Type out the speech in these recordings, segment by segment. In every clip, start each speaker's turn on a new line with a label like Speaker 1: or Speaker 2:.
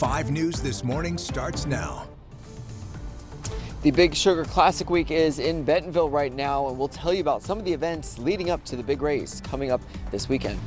Speaker 1: 5 News This Morning starts now.
Speaker 2: The Big Sugar Classic Week is in Bentonville right now, and we'll tell you about some of the events leading up to the big race coming up this weekend.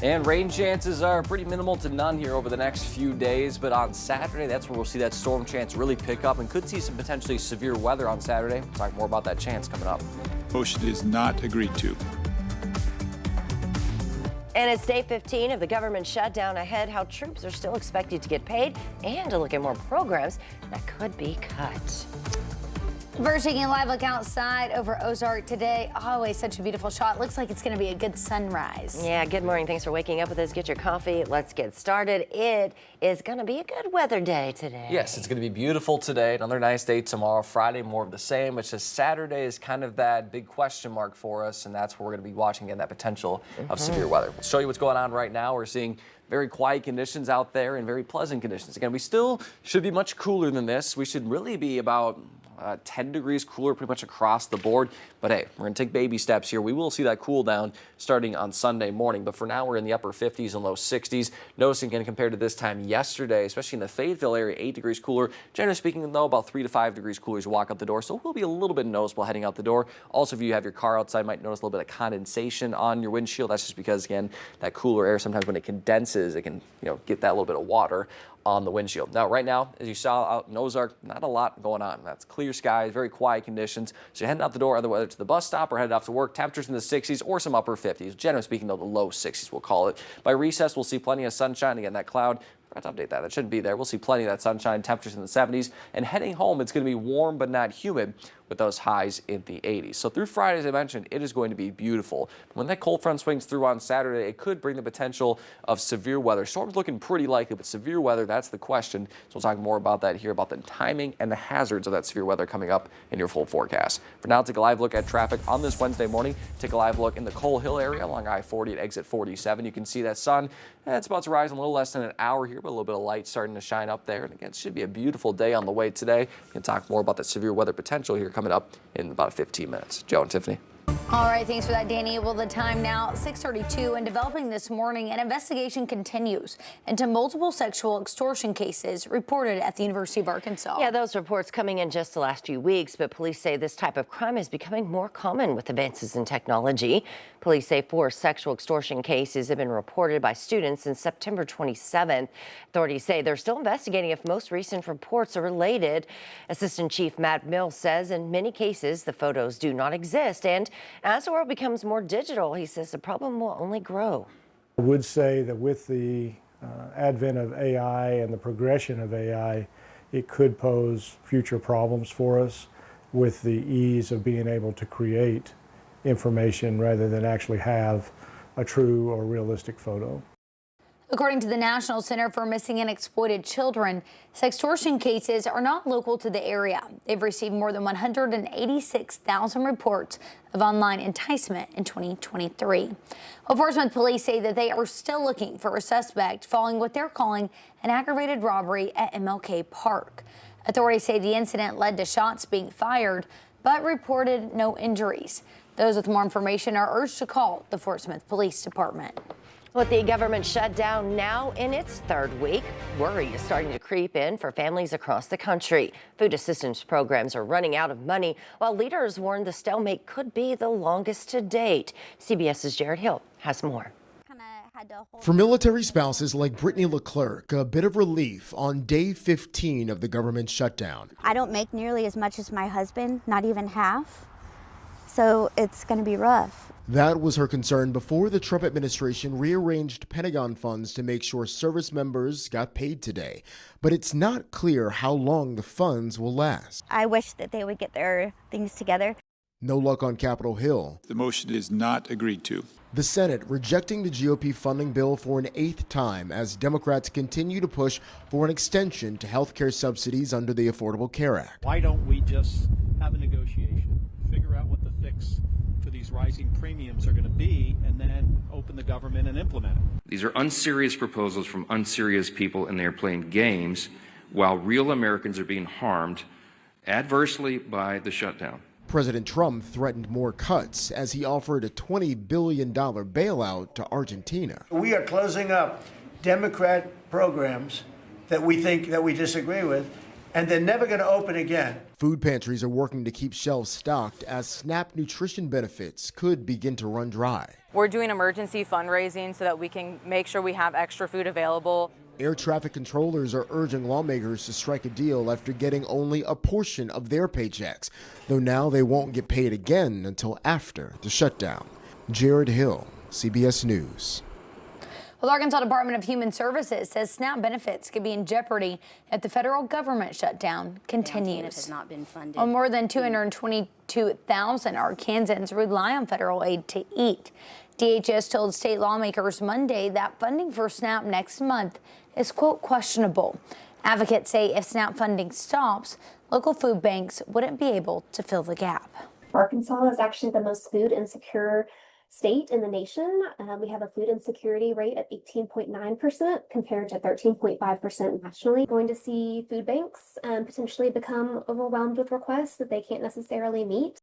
Speaker 3: And rain chances are pretty minimal to none here over the next few days, but on Saturday, that's where we'll see that storm chance really pick up and could see some potentially severe weather on Saturday. We'll talk more about that chance coming up.
Speaker 4: Motion is not agreed to.
Speaker 5: And it's day 15 of the government shutdown ahead, how troops are still expected to get paid and to look at more programs that could be cut.
Speaker 6: First, taking a live look outside over Ozark today. Always such a beautiful shot. Looks like it's going to be a good sunrise.
Speaker 5: Yeah, good morning. Thanks for waking up with us. Get your coffee. Let's get started. It is going to be a good weather day today.
Speaker 3: Yes, it's going to be beautiful today. Another nice day tomorrow. Friday, more of the same. It's just Saturday is kind of that big question mark for us, and that's where we're going to be watching again that potential of severe weather. We'll show you what's going on right now. We're seeing very quiet conditions out there and very pleasant conditions. Again, we still should be much cooler than this. We should really be about 10 degrees cooler pretty much across the board. But hey, we're going to take baby steps here. We will see that cool down starting on Sunday morning. But for now, we're in the upper 50s and low 60s. Noticing again compared to this time yesterday, especially in the Fayetteville area, 8 degrees cooler. Generally speaking, though, about 3 to 5 degrees cooler as you walk out the door. So it will be a little bit noticeable heading out the door. Also, if you have your car outside, you might notice a little bit of condensation on your windshield. That's just because, again, that cooler air, sometimes when it condenses, it can get that little bit of water on the windshield. Now, right now, as you saw out in Ozark, not a lot going on. That's clear skies, very quiet conditions. So you're heading out the door, whether to the bus stop or headed off to work, temperatures in the 60s or some upper 50s. Generally speaking, though, the low 60s, we'll call it. By recess, we'll see plenty of sunshine. Again, that cloud, I forgot to update that. That shouldn't be there. We'll see plenty of that sunshine, temperatures in the 70s. And heading home, it's going to be warm but not humid with those highs in the 80s. So through Friday, as I mentioned, it is going to be beautiful. When that cold front swings through on Saturday, it could bring the potential of severe weather. Storms looking pretty likely, but severe weather, that's the question. So we'll talk more about that here, about the timing and the hazards of that severe weather coming up in your full forecast. For now, take a live look at traffic on this Wednesday morning. Take a live look in the Coal Hill area along I-40 at exit 47. You can see that sun, it's about to rise in a little less than an hour here, but a little bit of light starting to shine up there. And again, it should be a beautiful day on the way today. We can talk more about the severe weather potential here coming up in about 15 minutes. Joe and Tiffany.
Speaker 6: All right, thanks for that, Danny. Well, the time now, 6:32, and developing this morning, an investigation continues into multiple sexual extortion cases reported at the University of Arkansas.
Speaker 5: Yeah, those reports coming in just the last few weeks, but police say this type of crime is becoming more common with advances in technology. Police say 4 sexual extortion cases have been reported by students since September 27th. Authorities say they're still investigating if most recent reports are related. Assistant Chief Matt Mills says in many cases the photos do not exist, and as the world becomes more digital, he says the problem will only grow.
Speaker 7: I would say that with the advent of AI and the progression of AI, it could pose future problems for us with the ease of being able to create information rather than actually have a true or realistic photo.
Speaker 6: According to the National Center for Missing and Exploited Children, sextortion cases are not local to the area. They've received more than 186,000 reports of online enticement in 2023. Enforcement police say that they are still looking for a suspect following what they're calling an aggravated robbery at MLK Park. Authorities say the incident led to shots being fired, but reported no injuries. Those with more information are urged to call the Fort Smith Police Department.
Speaker 5: With the government shutdown now in its 3rd week, worry is starting to creep in for families across the country. Food assistance programs are running out of money, while leaders warn the stalemate could be the longest to date. CBS's Jared Hill has more.
Speaker 8: For military spouses like Brittany Leclerc, a bit of relief on day 15 of the government shutdown.
Speaker 9: I don't make nearly as much as my husband, not even half. So it's going to be rough.
Speaker 8: That was her concern before the Trump administration rearranged Pentagon funds to make sure service members got paid today. But it's not clear how long the funds will last.
Speaker 9: I wish that they would get their things together.
Speaker 8: No luck on Capitol Hill.
Speaker 4: The motion is not agreed to.
Speaker 8: The Senate rejecting the GOP funding bill for an 8th time as Democrats continue to push for an extension to health care subsidies under the Affordable Care Act.
Speaker 10: Why don't we just have a negotiation, figure out what the fix for these rising premiums are going to be, and then open the government and implement it?
Speaker 11: These are unserious proposals from unserious people, and they're playing games while real Americans are being harmed adversely by the shutdown.
Speaker 8: President Trump threatened more cuts as he offered a $20 billion bailout to Argentina.
Speaker 12: We are closing up Democrat programs that we disagree with, and they're never going to open again.
Speaker 8: Food pantries are working to keep shelves stocked as SNAP nutrition benefits could begin to run dry.
Speaker 13: We're doing emergency fundraising so that we can make sure we have extra food available.
Speaker 8: Air traffic controllers are urging lawmakers to strike a deal after getting only a portion of their paychecks, though now they won't get paid again until after the shutdown. Jared Hill, CBS News.
Speaker 6: Well, the Arkansas Department of Human Services says SNAP benefits could be in jeopardy if the federal government shutdown continues.
Speaker 14: Has not been funded.
Speaker 6: Well, more than 222,000 Arkansans rely on federal aid to eat. DHS told state lawmakers Monday that funding for SNAP next month is, quote, questionable. Advocates say if SNAP funding stops, local food banks wouldn't be able to fill the gap.
Speaker 15: Arkansas is actually the most food insecure state in the nation. We have a food insecurity rate of 18.9% compared to 13.5% nationally. Going to see food banks potentially become overwhelmed with requests that they can't necessarily meet.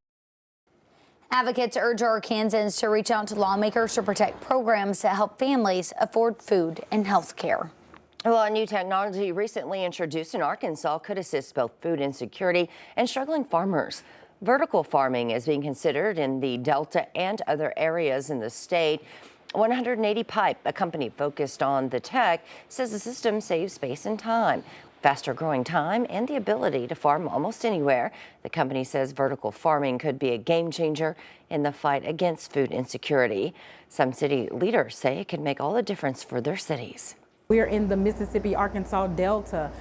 Speaker 6: Advocates urge Arkansans to reach out to lawmakers to protect programs that help families afford food and health care.
Speaker 5: Well, a new technology recently introduced in Arkansas could assist both food insecurity and struggling farmers. Vertical farming is being considered in the Delta and other areas in the state. 180 Pipe, a company focused on the tech, says the system saves space and time. Faster growing time and the ability to farm almost anywhere. The company says vertical farming could be a game changer in the fight against food insecurity. Some city leaders say it could make all the difference for their cities.
Speaker 16: We're in the Mississippi-Arkansas Delta.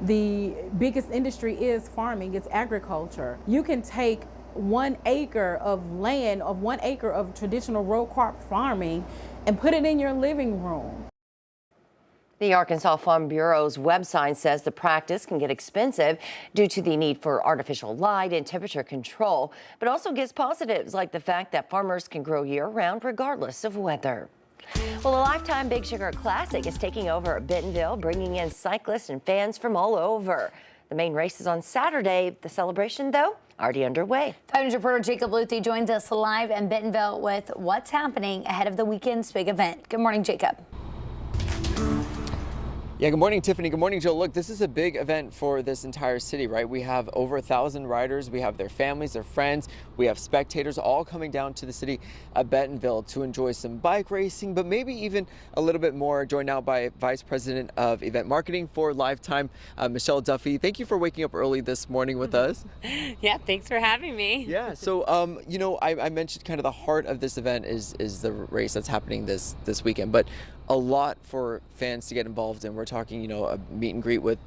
Speaker 16: The biggest industry is farming, it's agriculture. You can take 1 acre of land, of 1 acre of traditional row crop farming and put it in your living room.
Speaker 5: The Arkansas Farm Bureau's website says the practice can get expensive due to the need for artificial light and temperature control, but also gives positives like the fact that farmers can grow year-round regardless of weather. Well, the Lifetime Big Sugar Classic is taking over at Bentonville, bringing in cyclists and fans from all over. The main race is on Saturday. The celebration, though, already underway.
Speaker 6: 5 News reporter Jacob Luthi joins us live in Bentonville with what's happening ahead of the weekend's big event. Good morning, Jacob.
Speaker 2: Yeah, good morning, Tiffany. Good morning, Joe. Look, this is a big event for this entire city, right? We have over 1,000 riders. We have their families, their friends. We have spectators all coming down to the city of Bentonville to enjoy some bike racing, but maybe even a little bit more. Joined now by Vice President of Event Marketing for Lifetime, Michelle Duffy. Thank you for waking up early this morning with us.
Speaker 17: Yeah, thanks for having me.
Speaker 2: Yeah, so, you know, I mentioned kind of the heart of this event is the race that's happening this weekend, but a lot for fans to get involved in. We're talking, you know, a meet and greet with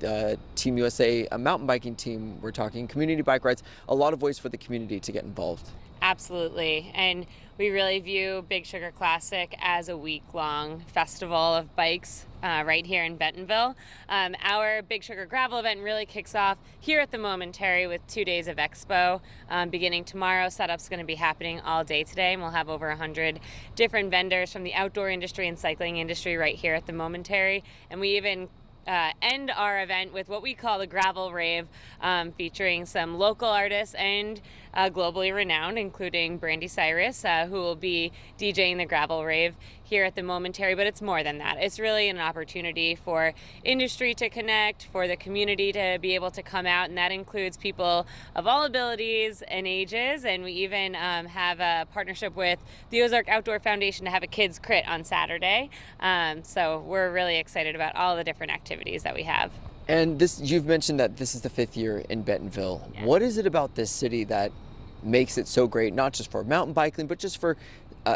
Speaker 2: Team USA, a mountain biking team. We're talking community bike rides, a lot of ways for the community to get involved.
Speaker 17: Absolutely. And we really view Big Sugar Classic as a week-long festival of bikes right here in Bentonville. Our Big Sugar Gravel event really kicks off here at the Momentary with 2 days of expo. Beginning tomorrow, setup's going to be happening all day today, and we'll have over 100 different vendors from the outdoor industry and cycling industry right here at the Momentary. And we even end our event with what we call the Gravel Rave, featuring some local artists and globally renowned, including Brandy Cyrus, who will be DJing the Gravel Rave here at the Momentary. But it's more than that. It's really an opportunity for industry to connect, for the community to be able to come out, and that includes people of all abilities and ages. And we even have a partnership with the Ozark Outdoor Foundation to have a kids crit on Saturday. So we're really excited about all the different activities that we have.
Speaker 2: And this, you've mentioned that this is the 5th year in Bentonville. Yeah. What is it about this city that makes it so great, not just for mountain biking, but just for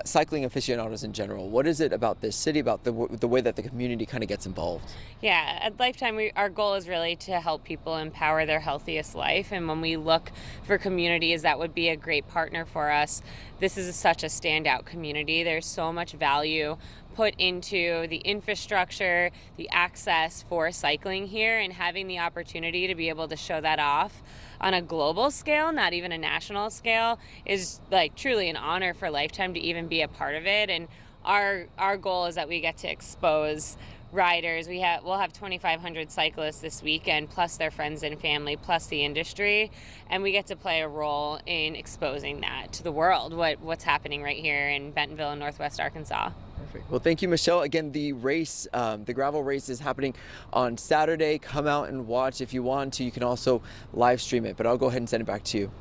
Speaker 2: cycling aficionados in general? What is it about this city, about the way that the community kind of gets involved?
Speaker 17: Yeah, at Lifetime, our goal is really to help people empower their healthiest life. And when we look for communities that would be a great partner for us, this is such a standout community. There's so much value put into the infrastructure, the access for cycling here, and having the opportunity to be able to show that off on a global scale, not even a national scale, is like truly an honor for Lifetime to even be a part of it. And our goal is that we get to expose riders. We'll have 2,500 cyclists this weekend, plus their friends and family, plus the industry, and we get to play a role in exposing that to the world, what's happening right here in Bentonville and Northwest Arkansas.
Speaker 2: Perfect. Well, thank you, Michelle. Again, the race, the gravel race is happening on Saturday. Come out and watch if you want to. You can also live stream it, but I'll go ahead and send it back to you.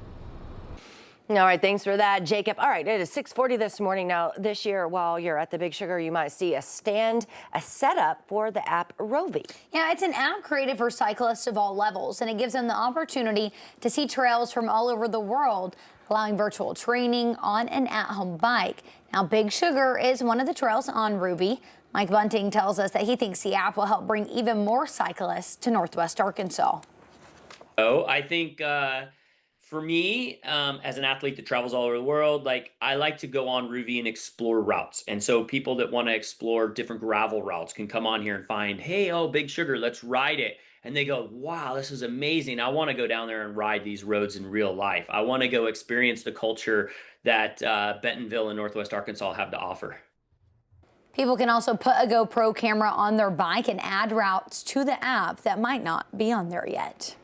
Speaker 5: All right, thanks for that, Jacob. All right, it is 6:40 this morning. Now, this year, while you're at the Big Sugar, you might see a setup for the app Rovi.
Speaker 6: Yeah, it's an app created for cyclists of all levels, and it gives them the opportunity to see trails from all over the world, allowing virtual training on an at-home bike. Now, Big Sugar is one of the trails on Rovi. Mike Bunting tells us that he thinks the app will help bring even more cyclists to Northwest Arkansas.
Speaker 14: I think for me, as an athlete that travels all over the world, I like to go on Rovi and explore routes. And so people that want to explore different gravel routes can come on here and find, hey, Big Sugar, let's ride it. And they go, wow, this is amazing. I want to go down there and ride these roads in real life. I want to go experience the culture that Bentonville and Northwest Arkansas have to offer.
Speaker 6: People can also put a GoPro camera on their bike and add routes to the app that might not be on there yet.